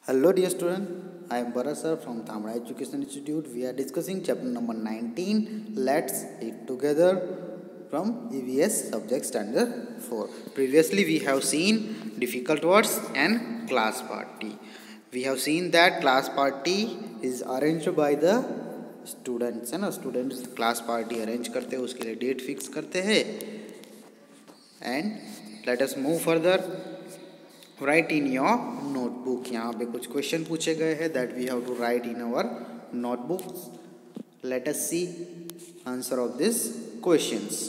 Hello dear student, I am Bharat sir from Tamra Education Institute. We are discussing chapter number 19. Let's eat together from EVS subject standard 4. Previously we have seen difficult words and class party. We have seen that class party is arranged by the students, है ना. Students class party arrange करते हैं, उसके लिए date fix करते हैं. And let us move further. Write in your notebook. यहाँ पे कुछ क्वेश्चन पूछे गए हैं that we have to write in our notebook. Let us see answer of this questions.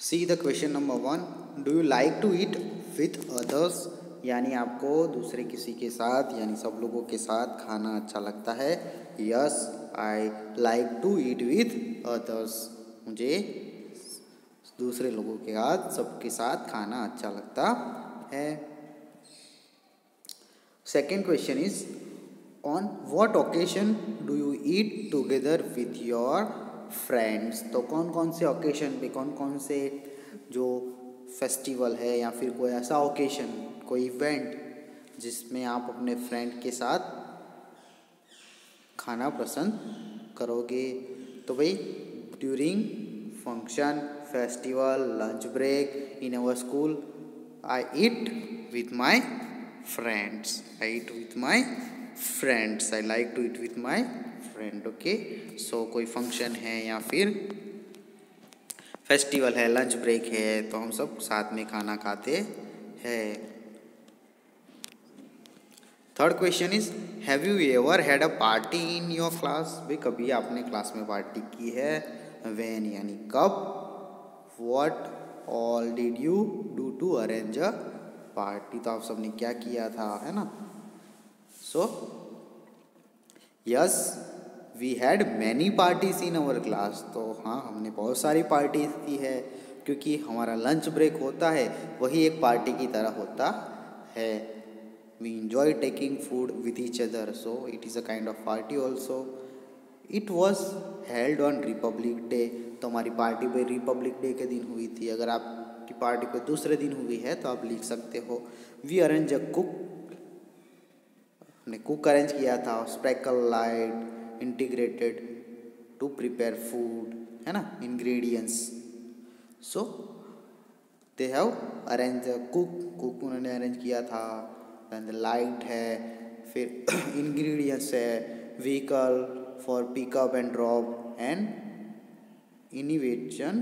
See the question number 1. Do you like to eat with others? यानी आपको दूसरे किसी के साथ यानी सब लोगों के साथ खाना अच्छा लगता है. Yes, I like to eat with others. मुझे दूसरे लोगों के साथ सबके साथ खाना अच्छा लगता है. Second question is on what occasion do you eat together with your friends? तो कौन कौन से ओकेशन पे, कौन कौन से जो फेस्टिवल है या फिर कोई ऐसा ओकेशन, कोई इवेंट जिसमें आप अपने फ्रेंड के साथ खाना पसंद करोगे? तो भाई during function, festival, lunch break, in our school, I eat with my friends. I eat with my friends. I like to eat with my friend. Okay. So कोई फंक्शन है या फिर फेस्टिवल है, लंच ब्रेक है, तो हम सब साथ में खाना खाते हैं. Third question is have you ever had a party in your class? भाई कभी आपने क्लास में पार्टी की है? व्हेन यानी कब? What all did you do to arrange a party? तो आप सबने क्या किया था, है ना. So yes, we had many parties in our class. तो हाँ, हमने बहुत सारी पार्टीज की है क्योंकि हमारा लंच ब्रेक होता है वही एक पार्टी की तरह होता है. We enjoy taking food with each other, so it is a kind of party also. It was held on Republic Day. तो हमारी पार्टी पे रिपब्लिक डे के दिन हुई थी. अगर आपकी पार्टी कोई दूसरे दिन हुई है तो आप लिख सकते हो वी अरेंज अ कुक. हमने कुक अरेंज किया था. Sparkle light integrated to prepare food, है ना, ingredients. So they have arrange a cook उन्होंने अरेंज किया था. देन द लाइट है, फिर इंग्रेडिएंट्स है, vehicle for pickup and drop and invitation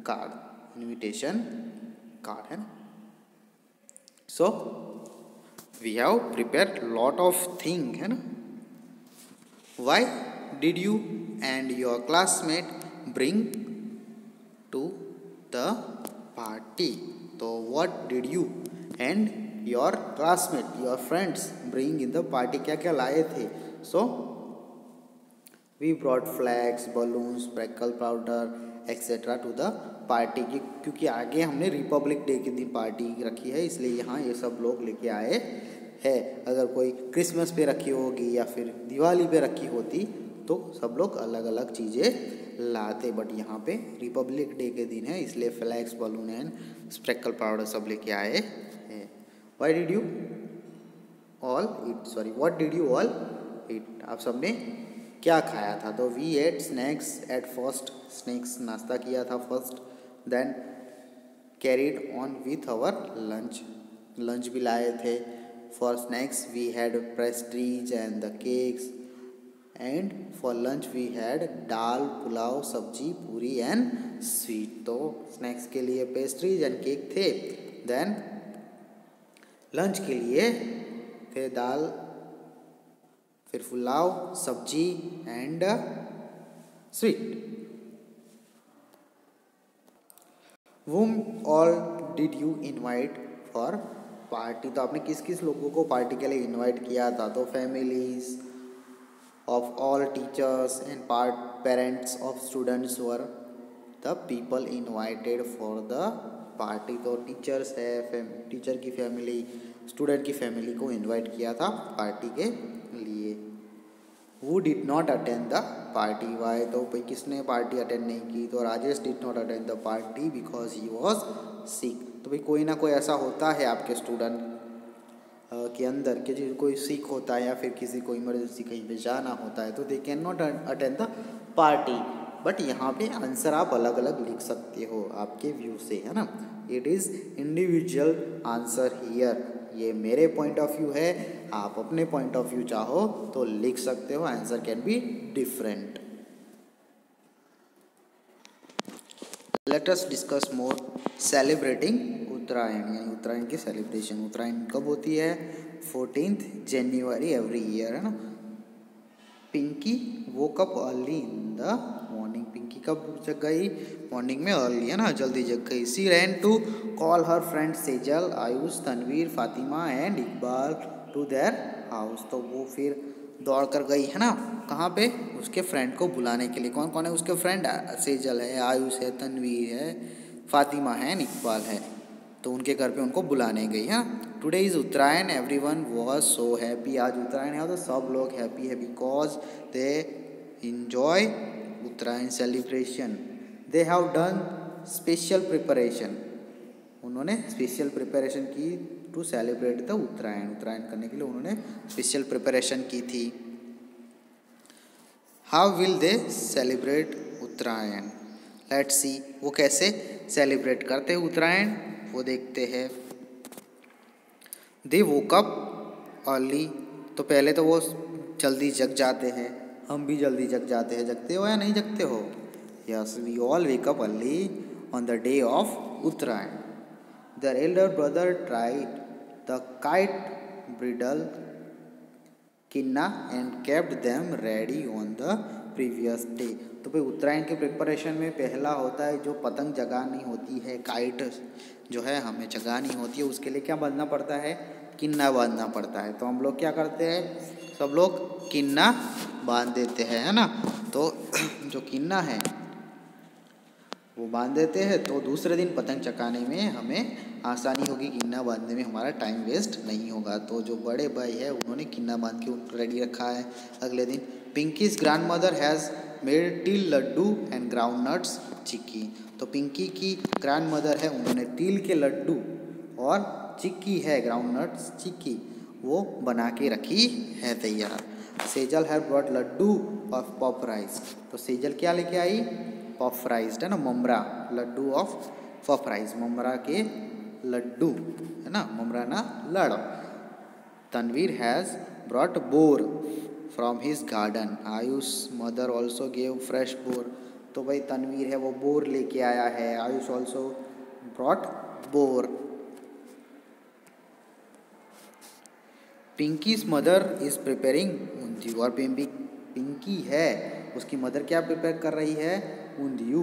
card है ना. So we have prepare lot of thing, है ना. Why did you and your classmate bring to the party? तो what did you and your classmate, your friends bring in the party? क्या क्या लाए थे? So we brought flags, balloons, sparkle powder etcetera to the party. क्योंकि आगे हमने Republic day के दिन पार्टी रखी है इसलिए यहाँ ये सब लोग लेके आए हैं. अगर कोई क्रिसमस पे रखी होगी या फिर दिवाली पे रखी होती तो सब लोग अलग अलग चीज़ें लाते, बट यहाँ पे रिपब्लिक डे के दिन है इसलिए flags, balloon and sprinkle powder सब लेके आए हैं. What did you all eat? आप सब ने क्या खाया था? तो we ate snacks at first. Snacks नाश्ता किया था first. Then carried on with our lunch भी लाए थे. For snacks we had pastries and the cakes and for lunch we had dal, pulao, sabzi, puri and sweet. तो स्नैक्स के लिए पेस्ट्रीज एंड केक थे. देन लंच के लिए थे दाल, फिर पुलाव, सब्जी and sweet. whom all did you invite for party? तो आपने किस किस लोगों को पार्टी के लिए इनवाइट किया था? तो families of all teachers and parents of students were the people invited for the party. तो टीचर्स है, टीचर की फैमिली, स्टूडेंट की फैमिली को इनवाइट किया था पार्टी के लिए. Who did not attend the party? Why? तो भाई किसने पार्टी अटेंड नहीं की? तो Rajesh did not attend the party because he was sick. तो भाई कोई ना कोई ऐसा होता है आपके स्टूडेंट के अंदर कि जो कोई सिक होता है या फिर किसी को इमरजेंसी कहीं पे जाना होता है तो they can not attend the party. But यहाँ पे आंसर आप अलग अलग लिख सकते हो आपके व्यू से, है ना. It is individual answer here. ये मेरे पॉइंट ऑफ व्यू है, आप अपने पॉइंट ऑफ व्यू चाहो तो लिख सकते हो. Answer can be different. Let us discuss more celebrating Uttarayan, यानी उत्तरायण की सेलिब्रेशन. उत्तरायण कब होती है? 14th January एवरी ईयर, है ना. Pinky woke up early in the morning. Pinky कब जग गई? मॉर्निंग में अर्ली, है ना, जल्दी जग गई. She ran to call her friend Sejal, Ayush, Tanveer, Fatima and Iqbal to their house. तो वो फिर दौड़ कर गई, है ना, कहाँ पे? उसके फ्रेंड को बुलाने के लिए. कौन कौन है उसके फ्रेंड? सेजल है, आयुष है, तनवीर है, फातिमा है, इकबाल है. तो उनके घर पे उनको बुलाने गई. हाँ, today is Uttarayan, everyone was so happy. आज उत्तरायण है तो सब लोग हैप्पी है because they enjoy Uttarayan celebration. They have done special preparation. उन्होंने स्पेशल प्रिपरेशन की to celebrate the Uttarayan. Uttarayan करने के लिए उन्होंने स्पेशल प्रिपरेशन की थी. How will they celebrate Uttarayan? Let's see वो कैसे सेलिब्रेट करते हैं उत्तरायण, वो देखते हैं. They woke up early. तो पहले तो वो जल्दी जग जाते हैं. हम भी जल्दी जग जाते हैं. जगते हो या नहीं जगते हो? Yes, we all wake up early on the day of Uttarayan. Their elder brother tried the kite bridle kinna and kept them ready on the previous day. तो भाई उत्तरायण के प्रिपरेशन में पहला होता है जो पतंग जगानी होती है, काइट जो है हमें जगानी होती है. उसके लिए क्या बांधना पड़ता है? किन्ना बांधना पड़ता है. तो हम लोग क्या करते हैं? सब लोग किन्ना बांध देते हैं, है ना. तो जो किन्ना है वो बांध देते हैं तो दूसरे दिन पतंग चगाने में हमें आसानी होगी. किन्ना बांधने में हमारा टाइम वेस्ट नहीं होगा. तो जो बड़े भाई है उन्होंने किन्ना बांध के रेडी रखा है. अगले दिन pinkies grand mother has made तिल लड्डू एंड ग्राउंड नट्स चिक्की. तो पिंकी की ग्रैंड मदर है, उन्होंने तिल के लड्डू और चिक्की है, ग्राउंड नट्स चिक्की, वो बना के रखी है तैयार. Sejal have brought laddu of pop rice. तो सेजल क्या लेके आई? पफ राइस, है ना, ममरा. लड्डू ऑफ पफ राइस, ममरा के लड्डू, है ना, ममरा ना लड़. Tanveer has brought bor from his garden. Ayush mother also gave fresh bor. तो भाई तनवीर है वो बोर लेके आया है. Ayush also brought bor. Pinky's mother is preparing undhiyu. और पिंकी है उसकी मदर क्या प्रिपेयर कर रही है? Undhiyu.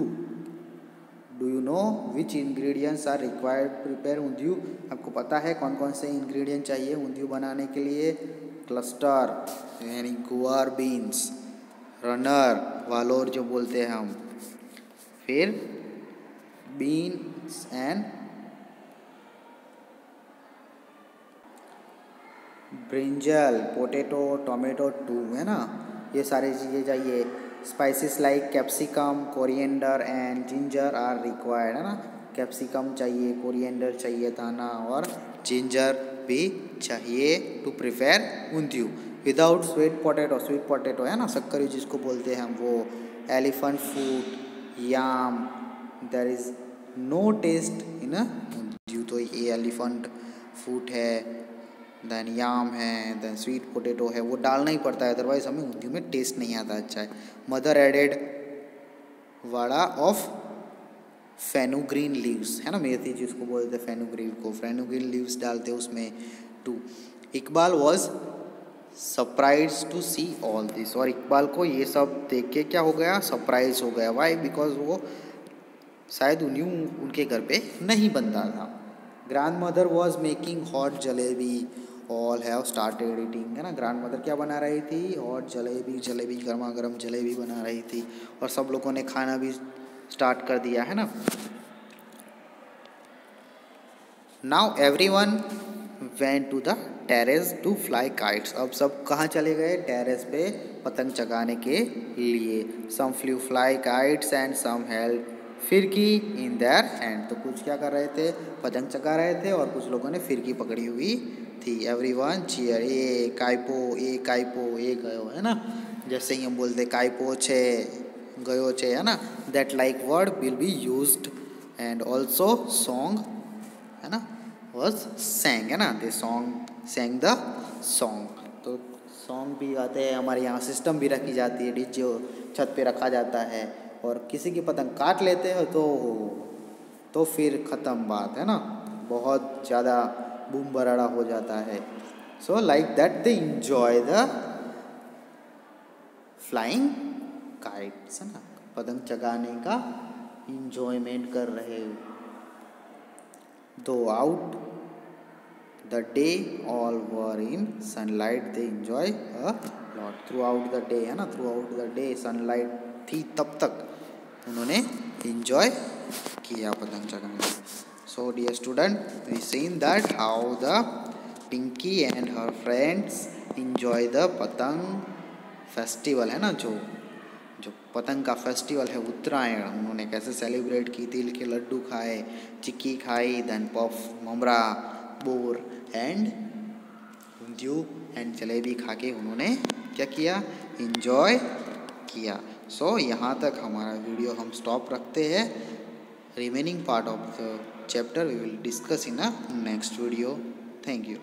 Do you know which ingredients are required prepare undhiyu? आपको पता है कौन कौन से इंग्रेडिएंट चाहिए ऊंधियू बनाने के लिए? क्लस्टर यानी गुआर बीन्स, रनर वालोर जो बोलते हैं हम, फिर beans and brinjal, potato, tomato too, है ना, ये सारी चीज़ें चाहिए. Spices like capsicum, coriander and ginger are required, है ना. कैप्सिकम चाहिए, कोरिएंडर चाहिए दाना और जिंजर भी चाहिए to prepare undhiyu. Without sweet potato है ना, शक्करी जिसको बोलते हैं हम, वो elephant food, yam, there is no taste in undhiyu. तो ये एलिफेंट फूड है, देन याम है, देन स्वीट पोटैटो है, वो डालना ही पड़ता है, अदरवाइज हमें ऊंधियू में टेस्ट नहीं आता अच्छा है. Mother added vada of fenugreek leaves, है ना, मेथी जिसको बोलते हैं फेनुग्रीन को, फेनुग्रीन लीव्स डालते हैं उसमें too. Iqbal was surprise to see all this. और इकबाल को ये सब देख के क्या हो गया? सरप्राइज हो गया. वाई? बिकॉज वो शायद ऊंधियू उनके घर पे नहीं बनता था. Grand mother was making hot jalebi. All have started eating, है ना. ग्रैंड मदर क्या बना रही थी? हॉट जलेबी, गर्मा गर्म जलेबी बना रही थी और सब लोगों ने खाना भी स्टार्ट कर दिया, है ना. Now everyone went to the terrace to fly kites. अब सब कहाँ चले गए? टेरेस पे पतंग चगाने के लिए. Some flew fly kites and some held फिरकी in their hand. तो कुछ क्या कर रहे थे? पतंग चगा रहे थे और कुछ लोगों ने फिरकी पकड़ी हुई थी. Everyone cheer. ए काइपो ए गयो, है ना. जैसे ही हम बोलते काइपो छे गयो छे, है ना. That like word will be used and also song, है ना, was sang, है ना. दे sang the song. तो सॉन्ग भी गाते हैं. हमारे यहाँ सिस्टम भी रखी जाती है, डीजे छत पे रखा जाता है. और किसी की पतंग काट लेते हो तो फिर ख़त्म बात, है ना. बहुत ज़्यादा बूम बराड़ा हो जाता है. So like that they enjoy the flying kites, है ना. पतंग चगाने का इंजॉयमेंट कर रहे हो. Though out the day all were in sunlight, they enjoy a lot. Throughout the day, है ना. Throughout the day sunlight थी तब तक उन्होंने enjoy किया पतंग चगाना. So dear student, we seen that how the Pinky and her friends enjoy the पतंग festival, है ना. जो पतंग का फेस्टिवल है उत्तरायण, उन्होंने कैसे सेलिब्रेट की. तिल के लड्डू खाए, चिक्की खाई, then puff, mamra, bor and undhiyu and jalebi खा के उन्होंने क्या किया? इंजॉय किया. सो यहाँ तक हमारा वीडियो हम स्टॉप रखते हैं. Remaining part of the chapter we will discuss in a next video. Thank you.